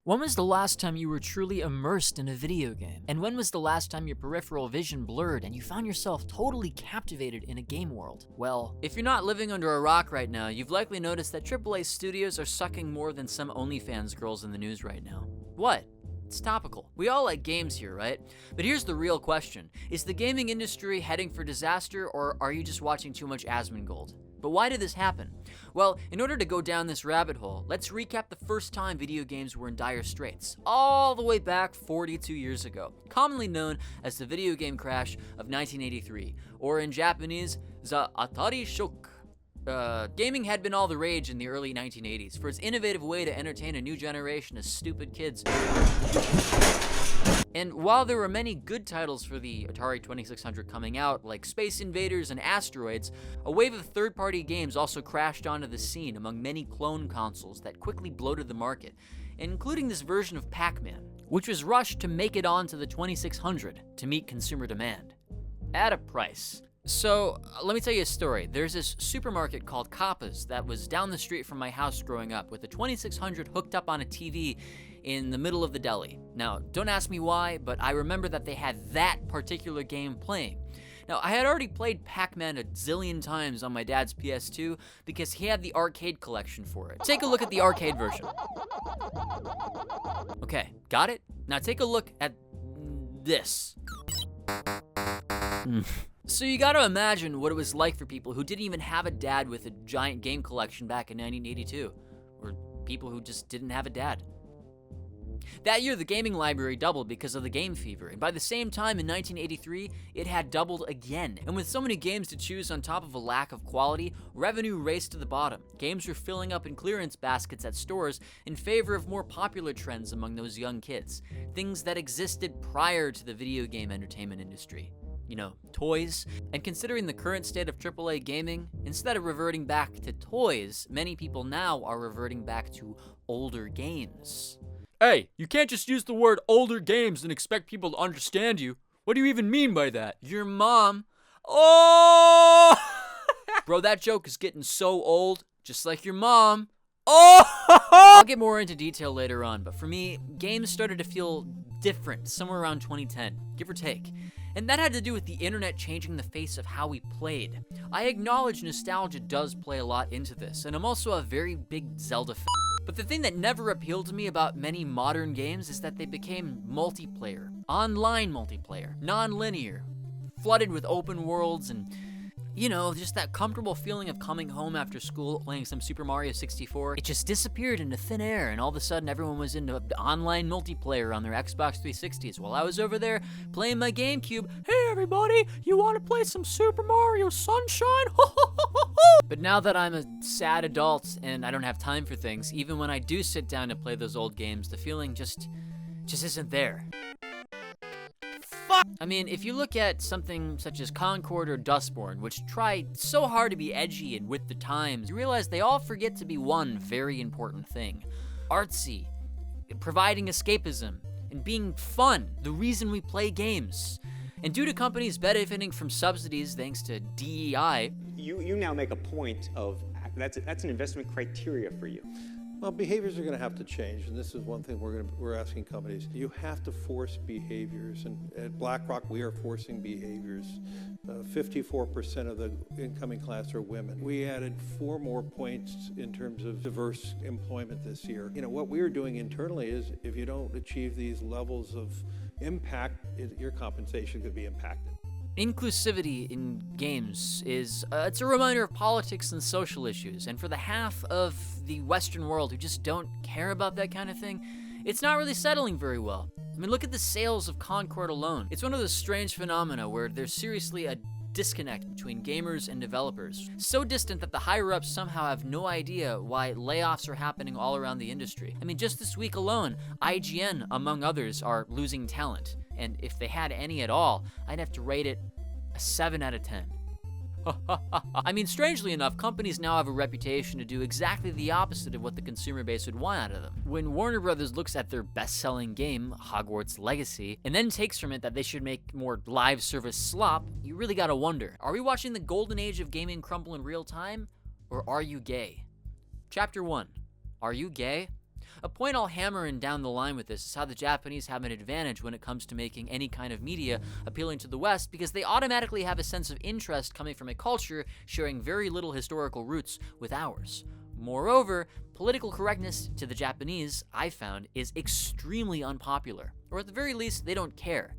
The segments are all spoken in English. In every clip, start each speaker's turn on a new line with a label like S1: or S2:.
S1: When was the last time you were truly immersed in a video game? And when was the last time your peripheral vision blurred and you found yourself totally captivated in a game world? Well, if you're not living under a rock right now, you've likely noticed that AAA studios are sucking more than some OnlyFans girls in the news right now. What? It's topical. We all like games here, right? But here's the real question. Is the gaming industry heading for disaster, or are you just watching too much Asmongold? But why did this happen? Well, in order to go down this rabbit hole, let's recap the first time video games were in dire straits, all the way back 42 years ago, commonly known as the video game crash of 1983, or in Japanese, the Atari Shock. Gaming had been all the rage in the early 1980s for its innovative way to entertain a new generation of stupid kids. And while there were many good titles for the Atari 2600 coming out, like Space Invaders and Asteroids, a wave of third-party games also crashed onto the scene among many clone consoles that quickly bloated the market, including this version of Pac-Man, which was rushed to make it onto the 2600 to meet consumer demand. At a price. So, let me tell you a story. There's this supermarket called Kappa's that was down the street from my house growing up, with the 2600 hooked up on a TV in the middle of the deli. Now, don't ask me why, but I remember that they had that particular game playing. Now, I had already played Pac-Man a zillion times on my dad's PS2 because he had the arcade collection for it. Take a look at the arcade version. Okay, got it? Now take a look at this. So you gotta imagine what it was like for people who didn't even have a dad with a giant game collection back in 1982, or people who just didn't have a dad. That year, the gaming library doubled because of the game fever, and by the same time in 1983, it had doubled again. And with so many games to choose on top of a lack of quality, revenue raced to the bottom. Games were filling up in clearance baskets at stores in favor of more popular trends among those young kids, things that existed prior to the video game entertainment industry. You know, toys. And considering the current state of AAA gaming, instead of reverting back to toys, many people now are reverting back to older games.
S2: Hey, you can't just use the word older games and expect people to understand you. What do you even mean by that?
S1: Your mom.
S2: Oh!
S1: Bro, that joke is getting so old, just like your mom. Oh! I'll get more into detail later on, but for me, games started to feel different somewhere around 2010, give or take. And that had to do with the internet changing the face of how we played. I acknowledge nostalgia does play a lot into this, and I'm also a very big Zelda fan. But the thing that never appealed to me about many modern games is that they became multiplayer, online multiplayer, non-linear, flooded with open worlds and, you know, just that comfortable feeling of coming home after school playing some Super Mario 64. It just disappeared into thin air, and all of a sudden everyone was into online multiplayer on their Xbox 360s while I was over there playing my GameCube. Hey everybody, you want to play some Super Mario Sunshine? But now that I'm a sad adult and I don't have time for things, even when I do sit down to play those old games, the feeling just isn't there. I mean, if you look at something such as Concord or Dustborn, which try so hard to be edgy and with the times, you realize they all forget to be one very important thing. Artsy, providing escapism, and being fun, the reason we play games. And due to companies benefiting from subsidies thanks to DEI...
S3: You now make a point of, that's an investment criteria for you.
S4: Well, behaviors are going to have to change, and this is one thing we're asking companies. You have to force behaviors, and at BlackRock we are forcing behaviors. 54% of the incoming class are women. We added 4 more points in terms of diverse employment this year. You know, what we're doing internally is if you don't achieve these levels of impact, your compensation could be impacted.
S1: Inclusivity in games is, it's a reminder of politics and social issues, and for the half of the Western world who just don't care about that kind of thing, it's not really settling very well. I mean, look at the sales of Concord alone. It's one of those strange phenomena where there's seriously a disconnect between gamers and developers. So distant that the higher-ups somehow have no idea why layoffs are happening all around the industry. I mean, just this week alone, IGN, among others, are losing talent. And if they had any at all, I'd have to rate it a 7 out of 10. I mean, strangely enough, companies now have a reputation to do exactly the opposite of what the consumer base would want out of them. When Warner Brothers looks at their best-selling game, Hogwarts Legacy, and then takes from it that they should make more live service slop, you really gotta wonder, are we watching the golden age of gaming crumble in real time, or are you gay? Chapter 1. Are you gay? A point I'll hammer in down the line with this is how the Japanese have an advantage when it comes to making any kind of media appealing to the West, because they automatically have a sense of interest coming from a culture sharing very little historical roots with ours. Moreover, political correctness to the Japanese, I found, is extremely unpopular, or at the very least, they don't care.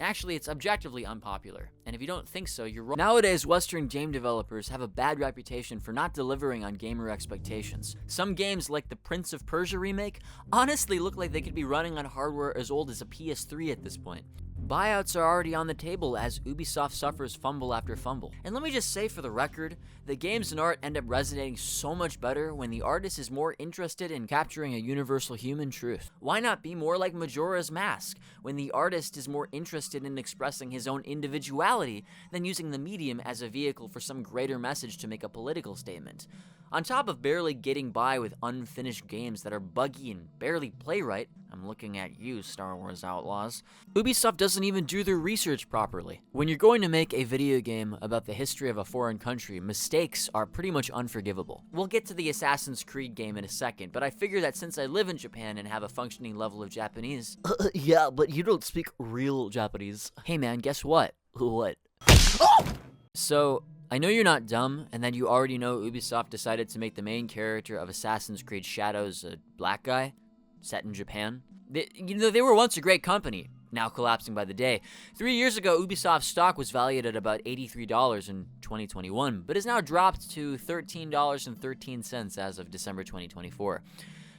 S1: Actually, it's objectively unpopular, and if you don't think so, you're wrong. Nowadays, Western game developers have a bad reputation for not delivering on gamer expectations. Some games, like the Prince of Persia remake, honestly look like they could be running on hardware as old as a PS3 at this point. Buyouts are already on the table as Ubisoft suffers fumble after fumble. And let me just say for the record, the games and art end up resonating so much better when the artist is more interested in capturing a universal human truth. Why not be more like Majora's Mask, when the artist is more interested in expressing his own individuality than using the medium as a vehicle for some greater message to make a political statement? On top of barely getting by with unfinished games that are buggy and barely play right, I'm looking at you, Star Wars Outlaws, Ubisoft doesn't even do their research properly. When you're going to make a video game about the history of a foreign country, mistakes are pretty much unforgivable. We'll get to the Assassin's Creed game in a second, but I figure that since I live in Japan and have a functioning level of Japanese... yeah, but you don't speak real Japanese. Hey man, guess what? What? So... I know you're not dumb, and that you already know Ubisoft decided to make the main character of Assassin's Creed Shadows a black guy, set in Japan. They were once a great company, now collapsing by the day. 3 years ago, Ubisoft's stock was valued at about $83 in 2021, but has now dropped to $13.13 as of December 2024.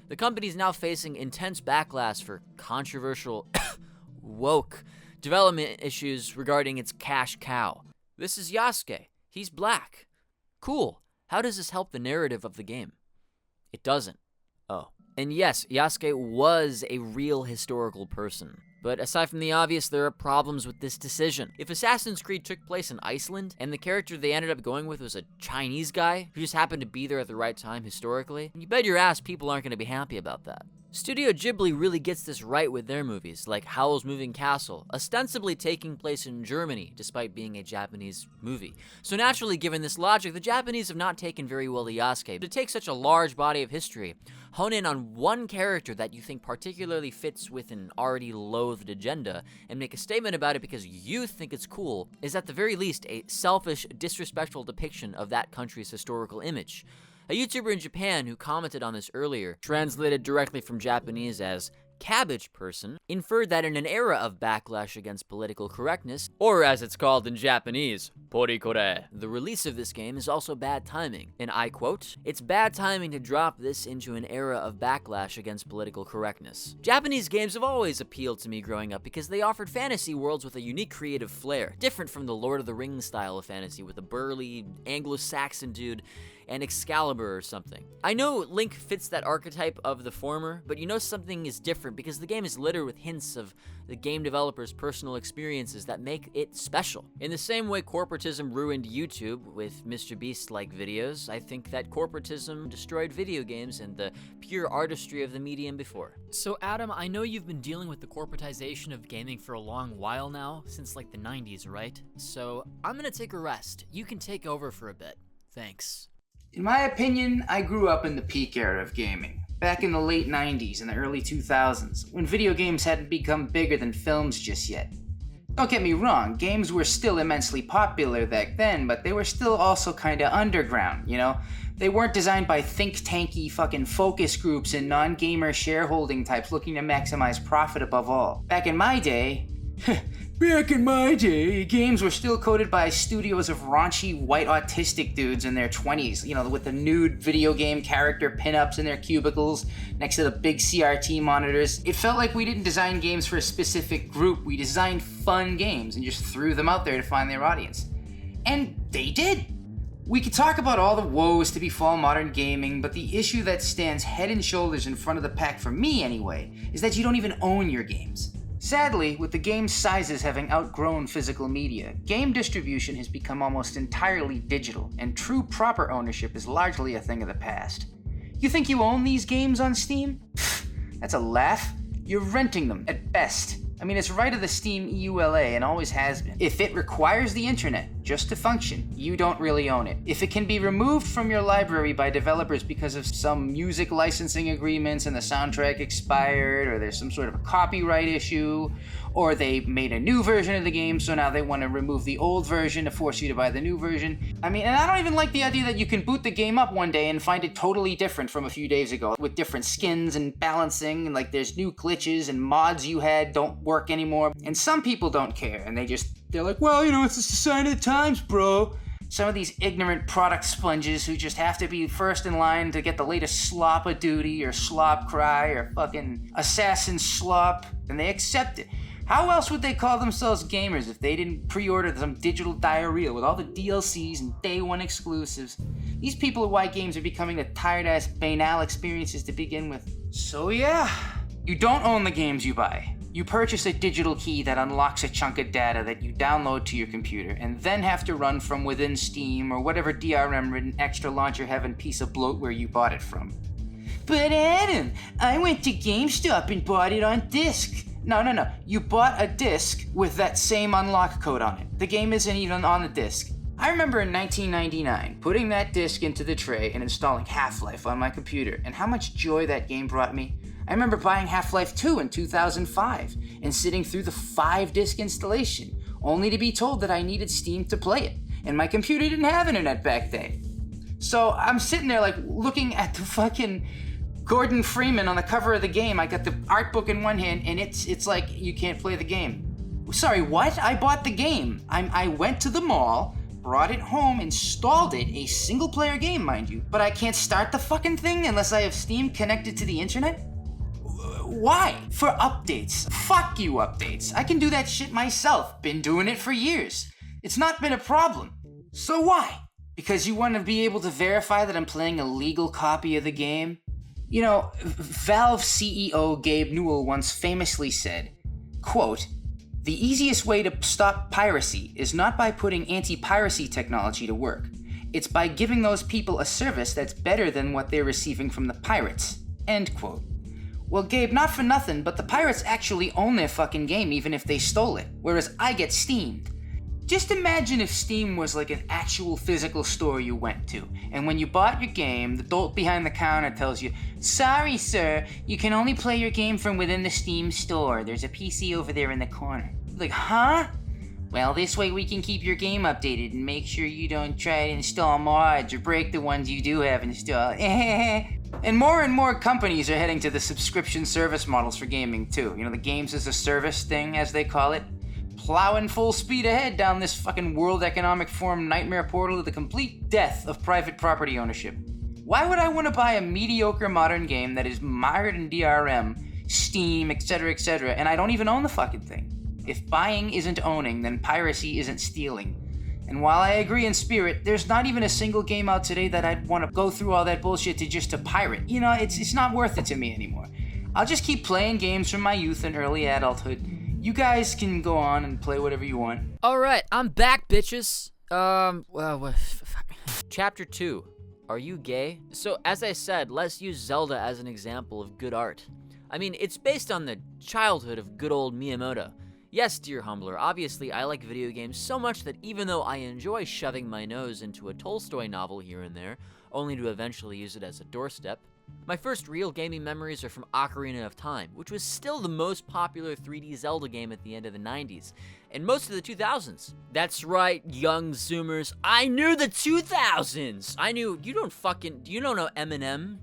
S1: The company is now facing intense backlash for controversial, woke development issues regarding its cash cow. This is Yasuke. He's black. Cool. How does this help the narrative of the game? It doesn't. Oh. And yes, Yasuke was a real historical person. But aside from the obvious, there are problems with this decision. If Assassin's Creed took place in Iceland, and the character they ended up going with was a Chinese guy who just happened to be there at the right time historically, you bet your ass people aren't going to be happy about that. Studio Ghibli really gets this right with their movies, like Howl's Moving Castle, ostensibly taking place in Germany, despite being a Japanese movie. So naturally, given this logic, the Japanese have not taken very well to Yasuke. To take such a large body of history, hone in on one character that you think particularly fits with an already loathed agenda, and make a statement about it because you think it's cool, is at the very least a selfish, disrespectful depiction of that country's historical image. A YouTuber in Japan who commented on this earlier, translated directly from Japanese as Cabbage Person, inferred that in an era of backlash against political correctness, or as it's called in Japanese, porikore, the release of this game is also bad timing. And I quote, "It's bad timing to drop this into an era of backlash against political correctness." Japanese games have always appealed to me growing up because they offered fantasy worlds with a unique creative flair, different from the Lord of the Rings style of fantasy with a burly Anglo-Saxon dude and Excalibur or something. I know Link fits that archetype of the former, but you know something is different because the game is littered with hints of the game developer's personal experiences that make it special. In the same way corporatism ruined YouTube with Mr. Beast-like videos, I think that corporatism destroyed video games and the pure artistry of the medium before. So Adam, I know you've been dealing with the corporatization of gaming for a long while now, since like the 90s, right? So I'm gonna take a rest. You can take over for a bit. Thanks.
S5: In my opinion, I grew up in the peak era of gaming, back in the late 90s and the early 2000s, when video games hadn't become bigger than films just yet. Don't get me wrong, games were still immensely popular back then, but they were still also kinda underground, you know? They weren't designed by think-tanky fucking focus groups and non-gamer shareholding types looking to maximize profit above all. Back in my day, games were still coded by studios of raunchy white autistic dudes in their 20s, you know, with the nude video game character pinups in their cubicles next to the big CRT monitors. It felt like we didn't design games for a specific group, we designed fun games and just threw them out there to find their audience. And they did! We could talk about all the woes to befall modern gaming, but the issue that stands head and shoulders in front of the pack for me anyway, is that you don't even own your games. Sadly, with the game sizes having outgrown physical media, game distribution has become almost entirely digital, and true proper ownership is largely a thing of the past. You think you own these games on Steam? That's a laugh. You're renting them, at best. I mean, it's right of the Steam EULA and always has been. If it requires the internet, just to function. You don't really own it. If it can be removed from your library by developers because of some music licensing agreements and the soundtrack expired, or there's some sort of a copyright issue, or they made a new version of the game, so now they want to remove the old version to force you to buy the new version. I mean, and I don't even like the idea that you can boot the game up one day and find it totally different from a few days ago, with different skins and balancing, and like there's new glitches and mods you had don't work anymore. And some people don't care, and they're like, well, it's just a sign of the times, bro. Some of these ignorant product sponges who just have to be first in line to get the latest slop of duty or slop cry or fucking assassin slop, and they accept it. How else would they call themselves gamers if they didn't pre-order some digital diarrhea with all the DLCs and day one exclusives? These people are why games are becoming the tired-ass banal experiences to begin with. So yeah, you don't own the games you buy. You purchase a digital key that unlocks a chunk of data that you download to your computer and then have to run from within Steam or whatever DRM-ridden extra launcher heaven piece of bloatware you bought it from. But Adam, I went to GameStop and bought it on disc. No. You bought a disc with that same unlock code on it. The game isn't even on the disc. I remember in 1999 putting that disc into the tray and installing Half-Life on my computer, and how much joy that game brought me. I remember buying Half-Life 2 in 2005 and sitting through the 5-disc installation, only to be told that I needed Steam to play it, and my computer didn't have internet back then. So I'm sitting there like looking at the fucking Gordon Freeman on the cover of the game. I got the art book in one hand, and it's like, you can't play the game. Sorry, what? I bought the game. I went to the mall, brought it home, installed it, a single-player game, mind you, but I can't start the fucking thing unless I have Steam connected to the internet? Why? For updates. Fuck you, updates. I can do that shit myself. Been doing it for years. It's not been a problem. So why? Because you want to be able to verify that I'm playing a legal copy of the game? Valve CEO Gabe Newell once famously said, quote, "The easiest way to stop piracy is not by putting anti-piracy technology to work. It's by giving those people a service that's better than what they're receiving from the pirates." End quote. Well, Gabe, not for nothing, but the pirates actually own their fucking game even if they stole it, whereas I get steamed. Just imagine if Steam was like an actual physical store you went to, and when you bought your game, the dolt behind the counter tells you, "Sorry, sir, you can only play your game from within the Steam store. There's a PC over there in the corner." Like, huh? Well, this way we can keep your game updated and make sure you don't try to install mods or break the ones you do have installed. And more companies are heading to the subscription service models for gaming too. The games as a service thing, as they call it. Plowing full speed ahead down this fucking World Economic Forum nightmare portal to the complete death of private property ownership. Why would I want to buy a mediocre modern game that is mired in DRM, Steam, etc., and I don't even own the fucking thing? If buying isn't owning, then piracy isn't stealing. And while I agree in spirit, there's not even a single game out today that I'd want to go through all that bullshit to pirate. It's not worth it to me anymore. I'll just keep playing games from my youth and early adulthood. You guys can go on and play whatever you want.
S1: Alright, I'm back, bitches. Chapter 2. Are you gay? So, as I said, let's use Zelda as an example of good art. I mean, it's based on the childhood of good old Miyamoto. Yes, dear Humbler, obviously I like video games so much that even though I enjoy shoving my nose into a Tolstoy novel here and there, only to eventually use it as a doorstep, my first real gaming memories are from Ocarina of Time, which was still the most popular 3D Zelda game at the end of the 90s, and most of the 2000s. That's right, young Zoomers, I knew the 2000s! You don't know Eminem?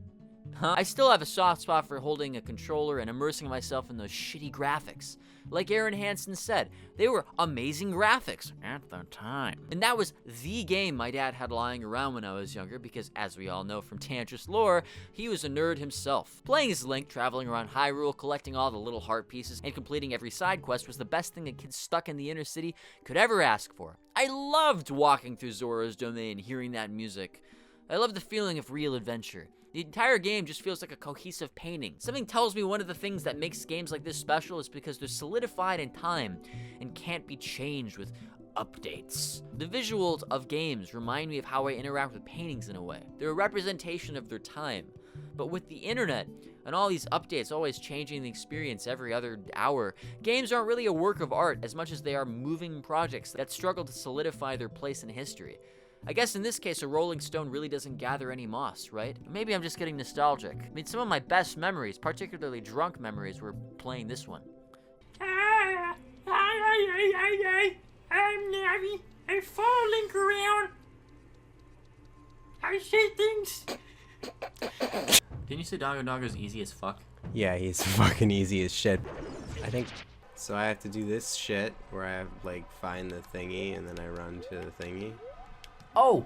S1: Huh? I still have a soft spot for holding a controller and immersing myself in those shitty graphics. Like Aaron Hansen said, they were amazing graphics at the time. And that was the game my dad had lying around when I was younger because, as we all know from Tantris lore, he was a nerd himself. Playing as Link, traveling around Hyrule, collecting all the little heart pieces, and completing every side quest was the best thing a kid stuck in the inner city could ever ask for. I loved walking through Zora's domain, hearing that music. I loved the feeling of real adventure. The entire game just feels like a cohesive painting. Something tells me one of the things that makes games like this special is because they're solidified in time and can't be changed with updates. The visuals of games remind me of how I interact with paintings in a way. They're a representation of their time. But with the internet and all these updates always changing the experience every other hour, games aren't really a work of art as much as they are moving projects that struggle to solidify their place in history. I guess in this case, a Rolling Stone really doesn't gather any moss, right? Maybe I'm just getting nostalgic. I mean, some of my best memories, particularly drunk memories, were playing this one.
S2: I'm Navi. I'm falling around. I say things.
S1: Didn't you say Doggo Doggo's easy as fuck?
S6: Yeah, he's fucking easy as shit. I think so. I have to do this shit where I like find the thingy and then I run to the thingy.
S1: Oh,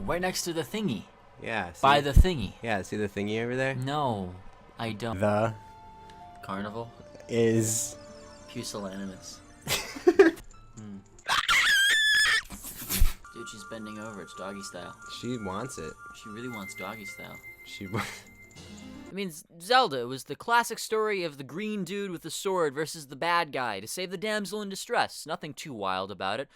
S1: right next to the thingy.
S6: Yeah. See?
S1: By the thingy.
S6: Yeah, see the thingy over there?
S1: No, I don't.
S6: The
S1: Carnival?
S6: is
S1: Pusillanimous. Dude, she's bending over. It's doggy style.
S6: she wants it.
S1: She really wants doggy style.
S6: She
S1: I mean, Zelda was the classic story of the green dude with the sword versus the bad guy to save the damsel in distress. Nothing too wild about it,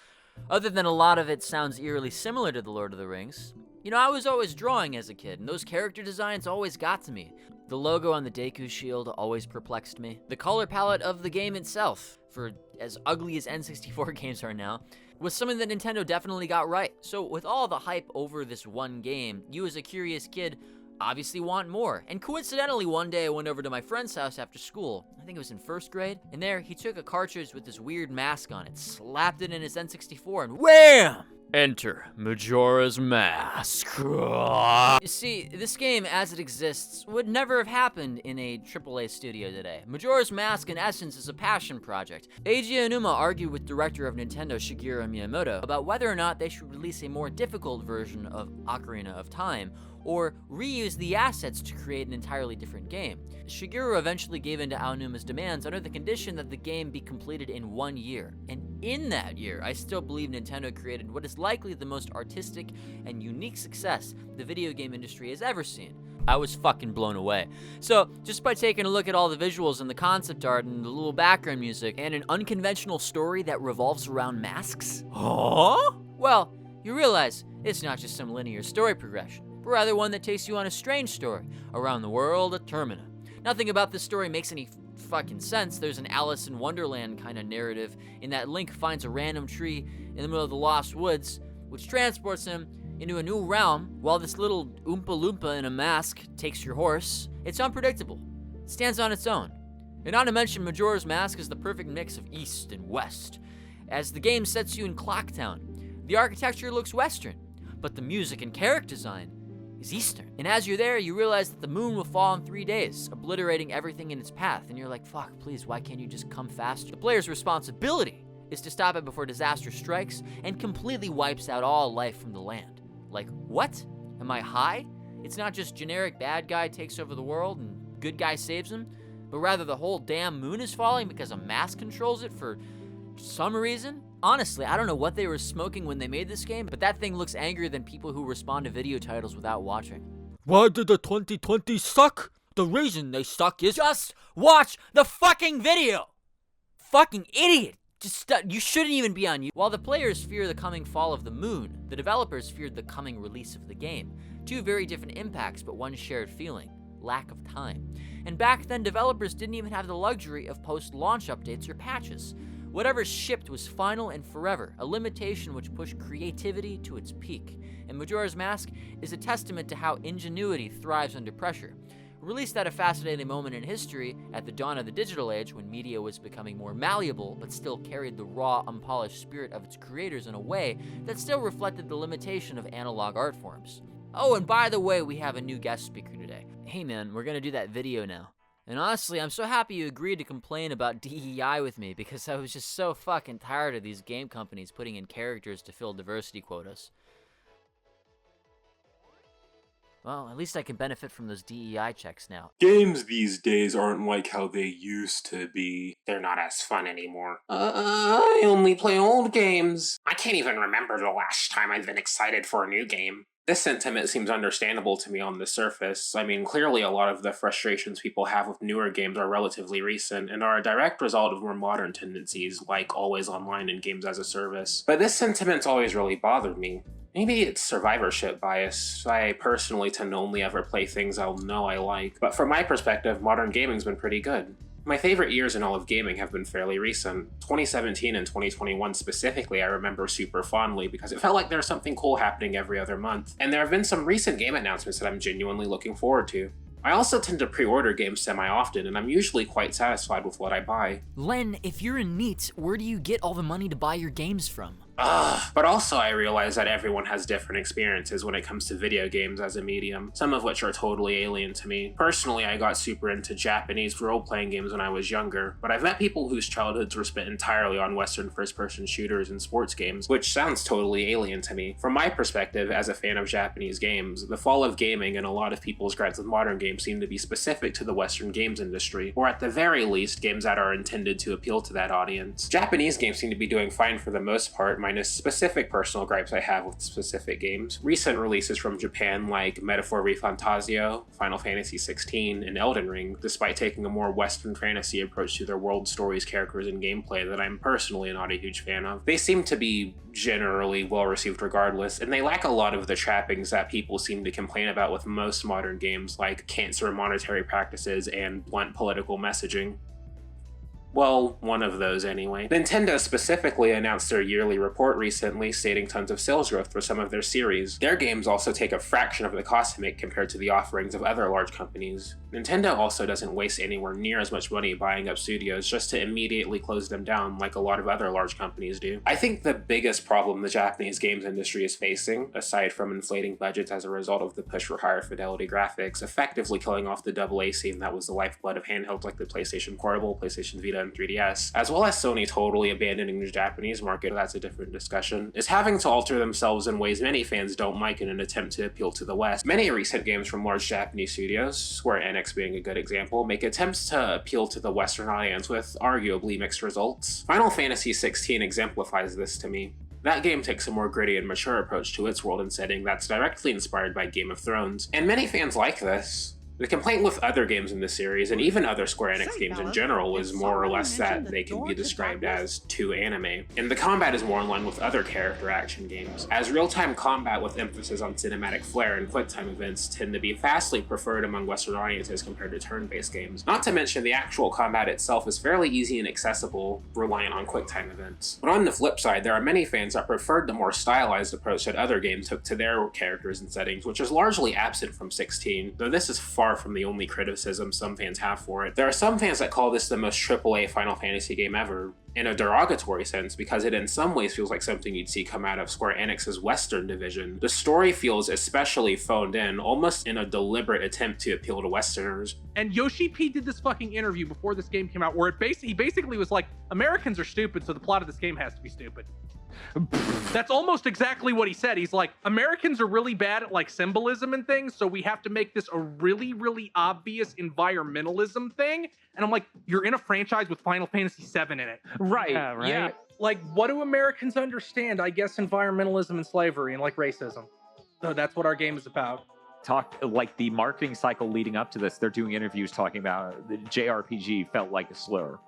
S1: other than a lot of it sounds eerily similar to The Lord of the Rings. You know, I was always drawing as a kid, and those character designs always got to me. The logo on the Deku shield always perplexed me. The color palette of the game itself, for as ugly as N64 games are now, was something that Nintendo definitely got right. So with all the hype over this one game, you as a curious kid obviously want more. And coincidentally, one day I went over to my friend's house after school. I think it was in first grade. And there, he took a cartridge with this weird mask on it, slapped it in his N64, and wham!
S2: Enter Majora's Mask.
S1: You see, this game as it exists would never have happened in a AAA studio today. Majora's Mask in essence is a passion project. Eiji Aonuma argued with director of Nintendo Shigeru Miyamoto about whether or not they should release a more difficult version of Ocarina of Time, or reuse the assets to create an entirely different game. Shigeru eventually gave in to Aonuma's demands under the condition that the game be completed in 1 year. And in that year, I still believe Nintendo created what is likely the most artistic and unique success the video game industry has ever seen. I was fucking blown away. So, just by taking a look at all the visuals and the concept art and the little background music and an unconventional story that revolves around masks, well, you realize it's not just some linear story progression, but rather one that takes you on a strange story around the world of Termina. Nothing about this story makes any fucking sense. There's an Alice in Wonderland kind of narrative in that Link finds a random tree in the middle of the Lost Woods, which transports him into a new realm, while this little Oompa Loompa in a mask takes your horse. It's unpredictable. It stands on its own. And not to mention, Majora's Mask is the perfect mix of East and West. As the game sets you in Clocktown, the architecture looks Western, but the music and character design is Eastern. And as you're there, you realize that the moon will fall in 3 days, obliterating everything in its path. And you're like, fuck, please, why can't you just come faster? The player's responsibility is to stop it before disaster strikes and completely wipes out all life from the land. Like, what? Am I high? It's not just generic bad guy takes over the world and good guy saves him, but rather the whole damn moon is falling because a mask controls it for some reason? Honestly, I don't know what they were smoking when they made this game, but that thing looks angrier than people who respond to video titles without watching.
S2: Why did the 2020 suck? The reason they suck is
S1: Just watch the fucking video! Fucking idiot! You shouldn't even be on YouTube. While the players fear the coming fall of the moon, the developers feared the coming release of the game. Two very different impacts, but one shared feeling: lack of time. And back then, developers didn't even have the luxury of post-launch updates or patches. Whatever shipped was final and forever, a limitation which pushed creativity to its peak. And Majora's Mask is a testament to how ingenuity thrives under pressure. Released at a fascinating moment in history, at the dawn of the digital age, when media was becoming more malleable, but still carried the raw, unpolished spirit of its creators in a way that still reflected the limitation of analog art forms. Oh, and by the way, we have a new guest speaker today. Hey man, we're gonna do that video now. And honestly, I'm so happy you agreed to complain about DEI with me, because I was just so fucking tired of these game companies putting in characters to fill diversity quotas. Well, at least I can benefit from those DEI checks now.
S7: Games these days aren't like how they used to be. They're not as fun anymore.
S8: I only play old games.
S7: I can't even remember the last time I've been excited for a new game. This sentiment seems understandable to me on the surface. I mean, clearly a lot of the frustrations people have with newer games are relatively recent and are a direct result of more modern tendencies, like always online and games as a service. But this sentiment's always really bothered me. Maybe it's survivorship bias. I personally tend to only ever play things I'll know I like, but from my perspective, modern gaming's been pretty good. My favorite years in all of gaming have been fairly recent. 2017 and 2021 specifically I remember super fondly because it felt like there was something cool happening every other month, and there have been some recent game announcements that I'm genuinely looking forward to. I also tend to pre-order games semi-often, and I'm usually quite satisfied with what I buy.
S1: Len, if you're in NEET, where do you get all the money to buy your games from?
S7: But also I realize that everyone has different experiences when it comes to video games as a medium, some of which are totally alien to me. Personally, I got super into Japanese role-playing games when I was younger, but I've met people whose childhoods were spent entirely on Western first-person shooters and sports games, which sounds totally alien to me. From my perspective, as a fan of Japanese games, the fall of gaming and a lot of people's gripes with modern games seem to be specific to the Western games industry, or at the very least, games that are intended to appeal to that audience. Japanese games seem to be doing fine for the most part, minus specific personal gripes I have with specific games. Recent releases from Japan like Metaphor ReFantasio, Final Fantasy XVI, and Elden Ring, despite taking a more Western fantasy approach to their world stories, characters, and gameplay that I'm personally not a huge fan of. They seem to be generally well received regardless, and they lack a lot of the trappings that people seem to complain about with most modern games, like cancer monetary practices and blunt political messaging. Well, one of those anyway. Nintendo specifically announced their yearly report recently, stating tons of sales growth for some of their series. Their games also take a fraction of the cost to make compared to the offerings of other large companies. Nintendo also doesn't waste anywhere near as much money buying up studios just to immediately close them down like a lot of other large companies do. I think the biggest problem the Japanese games industry is facing, aside from inflating budgets as a result of the push for higher fidelity graphics, effectively killing off the AA scene that was the lifeblood of handhelds like the PlayStation Portable, PlayStation Vita, and 3DS, as well as Sony totally abandoning the Japanese market, that's a different discussion, is having to alter themselves in ways many fans don't like in an attempt to appeal to the West. Many recent games from large Japanese studios, Square Enix being a good example, make attempts to appeal to the Western audience with arguably mixed results. Final Fantasy XVI exemplifies this to me. That game takes a more gritty and mature approach to its world and setting that's directly inspired by Game of Thrones, and many fans like this. The complaint with other games in this series, and even other Square Enix games in general, is more or less that they can be described as too anime, and the combat is more in line with other character action games, as real-time combat with emphasis on cinematic flair and quick-time events tend to be vastly preferred among Western audiences compared to turn-based games. Not to mention the actual combat itself is fairly easy and accessible, reliant on quick-time events. But on the flip side, there are many fans that preferred the more stylized approach that other games took to their characters and settings, which is largely absent from 16, though this is far from the only criticism some fans have for it. There are some fans that call this the most AAA Final Fantasy game ever, in a derogatory sense, because it in some ways feels like something you'd see come out of Square Enix's Western division. The story feels especially phoned in, almost in a deliberate attempt to appeal to Westerners.
S8: And Yoshi P did this fucking interview before this game came out where he basically was like, Americans are stupid, so the plot of this game has to be stupid. That's almost exactly what he said. He's like, Americans are really bad at like symbolism and things, so we have to make this a really, really obvious environmentalism thing. And I'm like, you're in a franchise with Final Fantasy VII in it.
S9: Right.
S8: Yeah. Like, what do Americans understand? I guess environmentalism and slavery and like racism. So that's what our game is about.
S9: Talk like the marketing cycle leading up to this, they're doing interviews talking about the JRPG felt like a slur.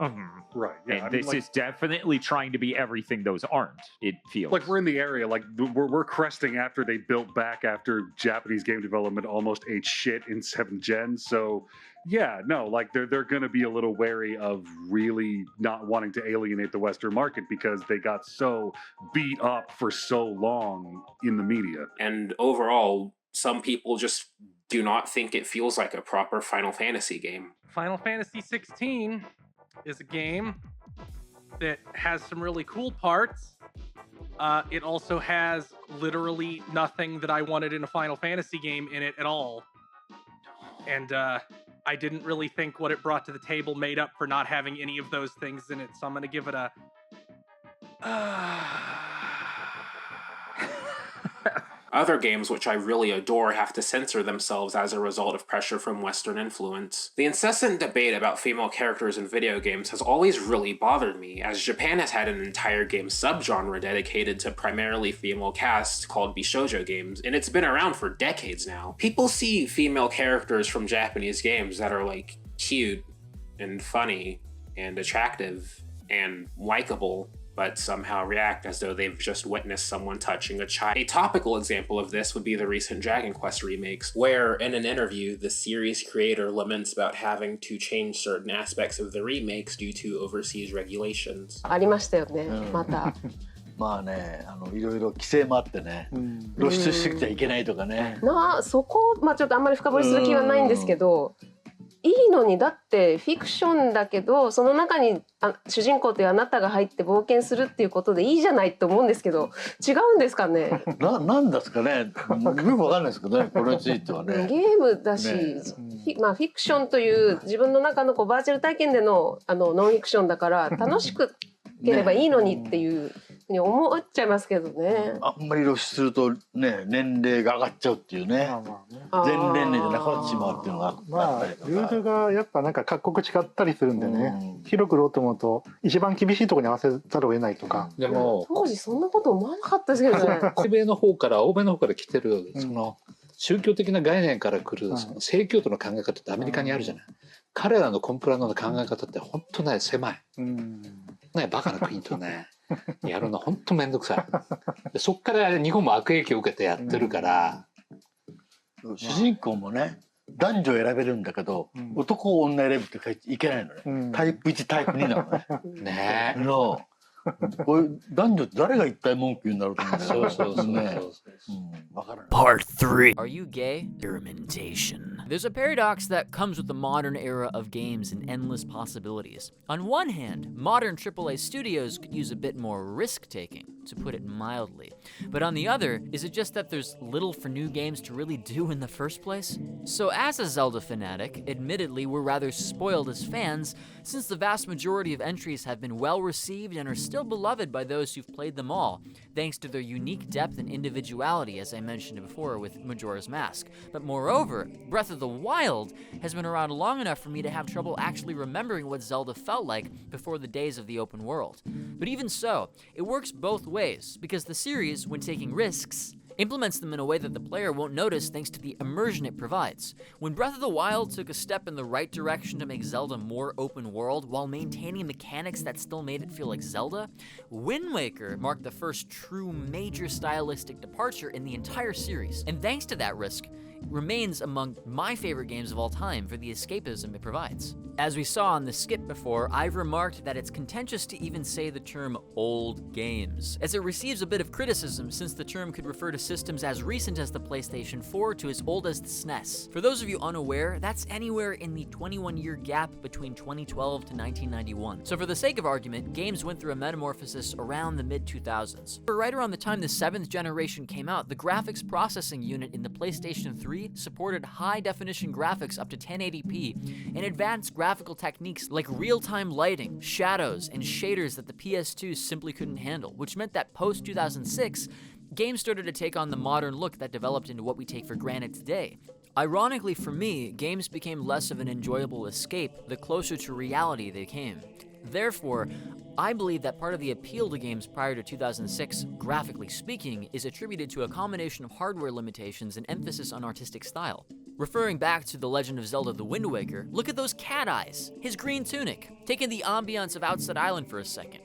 S10: Right. Yeah.
S9: And this is definitely trying to be everything those aren't, it feels.
S10: Like we're in the area, like we're cresting after they built back after Japanese game development almost ate shit in 7th gen. So yeah, no, like they're going to be a little wary of really not wanting to alienate the Western market because they got so beat up for so long in the media.
S7: And overall, some people just do not think it feels like a proper Final Fantasy game.
S8: Final Fantasy XVI is a game that has some really cool parts. It also has literally nothing that I wanted in a Final Fantasy game in it at all. And I didn't really think what it brought to the table made up for not having any of those things in it. So I'm going to give it a...
S7: Other games which I really adore have to censor themselves as a result of pressure from Western influence. The incessant debate about female characters in video games has always really bothered me, as Japan has had an entire game subgenre dedicated to primarily female casts called Bishoujo games, and it's been around for decades now. People see female characters from Japanese games that are like cute and funny and attractive and likable, but somehow react as though they've just witnessed someone touching a child. A topical example of this would be the recent Dragon Quest remakes, where in an interview, the series creator laments about having to change certain aspects of the remakes due to overseas regulations.
S11: ありましたよね、また。
S12: まあね、いろいろ規制もあってね、露出してきちゃいけないとかね。
S11: そこ、ちょっとあんまり深掘りする気はないんですけど、いいのにだってフィクションだけどその中に主人公というあなたが入って冒険するっていうことでいいじゃないと思うんですけど、違うんですかね。
S12: なんですかね。よくわかんないですけどね、これについてはね。
S11: ゲームだし、フィクションという自分の中のバーチャル体験でのノンフィクションだから楽しくければいいのにっていうふうに思っちゃいますけどね。
S12: あんまり露出するとね、年齢が上がっちゃうっていうね。全年齢じゃなくなってしまうっていうのがあったりとか。
S13: ルールがやっぱなんか各国違ったりするんでね、広く売ろうと思うと一番厳しいところに合わせざるを得ないとか。
S11: でも当時そんなこと思わなかったですけどね。
S14: 欧米の方から来てるその宗教的な概念から来るその正教徒の考え方ってアメリカにあるじゃない。彼らのコンプラの考え方って本当ね狭い。ね、バカな国とねやるの本当めんどくさい。でそっから日本も悪影響を受けてやってるから、
S12: 主人公もね男女選べるんだけど、男女選ぶって書いていけないのね、タイプ1タイプ2なのね。
S14: ねえ。
S12: これ男女って誰が一体文句言うんだろうと思うんだよ。そうね。
S1: Part 3. Are you gay? Experimentation. There's a paradox that comes with the modern era of games and endless possibilities. On one hand, modern AAA studios could use a bit more risk-taking, to put it mildly. But on the other, is it just that there's little for new games to really do in the first place? So as a Zelda fanatic, admittedly we're rather spoiled as fans, since the vast majority of entries have been well received and are still beloved by those who've played them all, thanks to their unique depth and individuality, as I mentioned before with Majora's Mask. But moreover, Breath of the Wild has been around long enough for me to have trouble actually remembering what Zelda felt like before the days of the open world. But even so, it works both ways, because the series, when taking risks, implements them in a way that the player won't notice thanks to the immersion it provides. When Breath of the Wild took a step in the right direction to make Zelda more open world while maintaining mechanics that still made it feel like Zelda, Wind Waker marked the first true major stylistic departure in the entire series. And thanks to that risk, remains among my favorite games of all time for the escapism it provides. As we saw on the skit before, I've remarked that it's contentious to even say the term old games, as it receives a bit of criticism since the term could refer to systems as recent as the PlayStation 4 to as old as the SNES. For those of you unaware, that's anywhere in the 21-year gap between 2012 to 1991. So for the sake of argument, games went through a metamorphosis around the mid-2000s. Right around the time the 7th generation came out, the graphics processing unit in the PlayStation 3 supported high-definition graphics up to 1080p and advanced graphical techniques like real-time lighting, shadows, and shaders that the PS2 simply couldn't handle, which meant that post-2006, games started to take on the modern look that developed into what we take for granted today. Ironically for me, games became less of an enjoyable escape the closer to reality they came. Therefore, I believe that part of the appeal to games prior to 2006, graphically speaking, is attributed to a combination of hardware limitations and emphasis on artistic style. Referring back to The Legend of Zelda: The Wind Waker, look at those cat eyes, his green tunic, taking the ambiance of Outset Island for a second.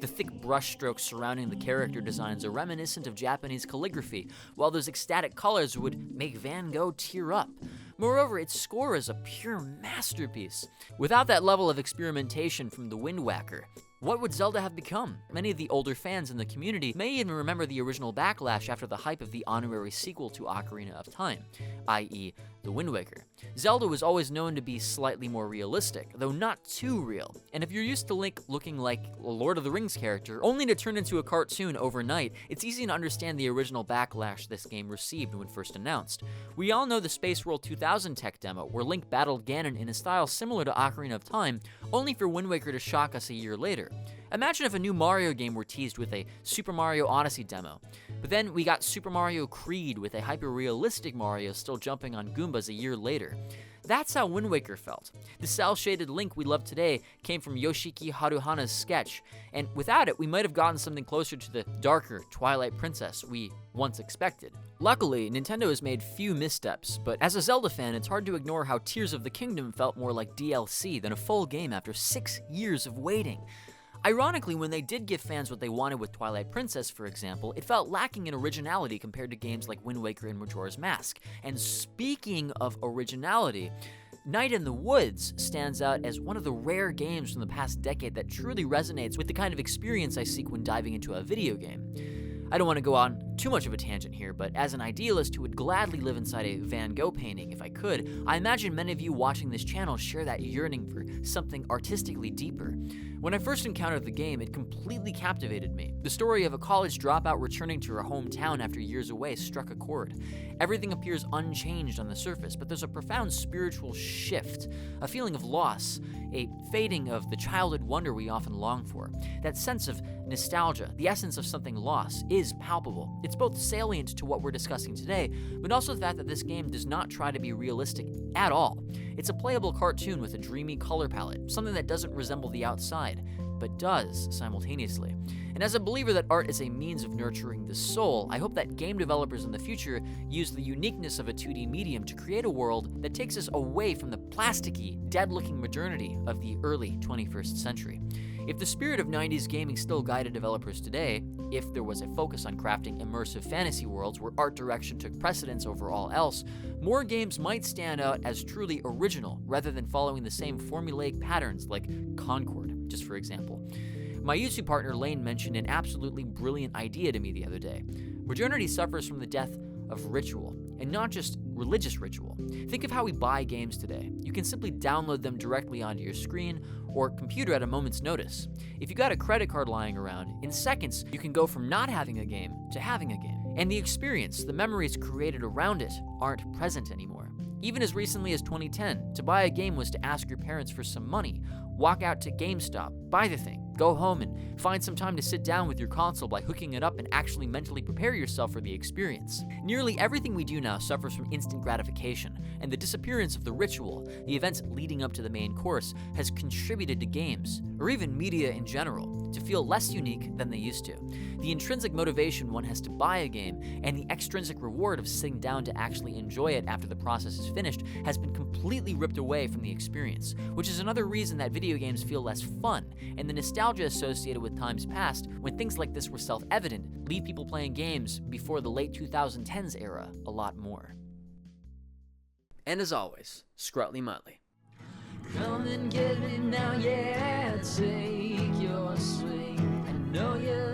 S1: The thick brushstrokes surrounding the character designs are reminiscent of Japanese calligraphy, while those ecstatic colors would make Van Gogh tear up. Moreover, its score is a pure masterpiece. Without that level of experimentation from the Wind Waker, what would Zelda have become? Many of the older fans in the community may even remember the original backlash after the hype of the honorary sequel to Ocarina of Time, i.e., The Wind Waker. Zelda was always known to be slightly more realistic, though not too real, and if you're used to Link looking like a Lord of the Rings character, only to turn into a cartoon overnight, it's easy to understand the original backlash this game received when first announced. We all know the Space World 2000 tech demo, where Link battled Ganon in a style similar to Ocarina of Time, only for Wind Waker to shock us a year later. Imagine if a new Mario game were teased with a Super Mario Odyssey demo. But then we got Super Mario Creed with a hyper-realistic Mario still jumping on Goombas a year later. That's how Wind Waker felt. The cel-shaded Link we love today came from Yoshiki Haruhana's sketch, and without it, we might have gotten something closer to the darker Twilight Princess we once expected. Luckily, Nintendo has made few missteps, but as a Zelda fan, it's hard to ignore how Tears of the Kingdom felt more like DLC than a full game after 6 years of waiting. Ironically, when they did give fans what they wanted with Twilight Princess, for example, it felt lacking in originality compared to games like Wind Waker and Majora's Mask. And speaking of originality, Night in the Woods stands out as one of the rare games from the past decade that truly resonates with the kind of experience I seek when diving into a video game. I don't want to go on too much of a tangent here, but as an idealist who would gladly live inside a Van Gogh painting if I could, I imagine many of you watching this channel share that yearning for something artistically deeper. When I first encountered the game, it completely captivated me. The story of a college dropout returning to her hometown after years away struck a chord. Everything appears unchanged on the surface, but there's a profound spiritual shift, a feeling of loss, a fading of the childhood wonder we often long for. That sense of nostalgia, the essence of something lost, is palpable. It's both salient to what we're discussing today, but also the fact that this game does not try to be realistic at all. It's a playable cartoon with a dreamy color palette, something that doesn't resemble the outside, but does simultaneously. And as a believer that art is a means of nurturing the soul, I hope that game developers in the future use the uniqueness of a 2D medium to create a world that takes us away from the plasticky, dead-looking modernity of the early 21st century. If the spirit of 90s gaming still guided developers today, if there was a focus on crafting immersive fantasy worlds where art direction took precedence over all else, more games might stand out as truly original rather than following the same formulaic patterns like Concord, just for example. My YouTube partner Lane mentioned an absolutely brilliant idea to me the other day. Modernity suffers from the death of ritual, and not just religious ritual. Think of how we buy games today. You can simply download them directly onto your screen or computer at a moment's notice. If you got a credit card lying around, in seconds you can go from not having a game to having a game. And the experience, the memories created around it, aren't present anymore. Even as recently as 2010, to buy a game was to ask your parents for some money, walk out to GameStop, buy the thing, go home and find some time to sit down with your console by hooking it up and actually mentally prepare yourself for the experience. Nearly everything we do now suffers from instant gratification, and the disappearance of the ritual, the events leading up to the main course, has contributed to games, or even media in general, to feel less unique than they used to. The intrinsic motivation one has to buy a game, and the extrinsic reward of sitting down to actually enjoy it after the process is finished, has been completely ripped away from the experience, which is another reason that video games feel less fun, and the nostalgia associated with times past, when things like this were self-evident, leave people playing games before the late 2010s era a lot more. And as always, Scrutly Mutley.
S15: Come and get me now, yeah, take your swing. I know you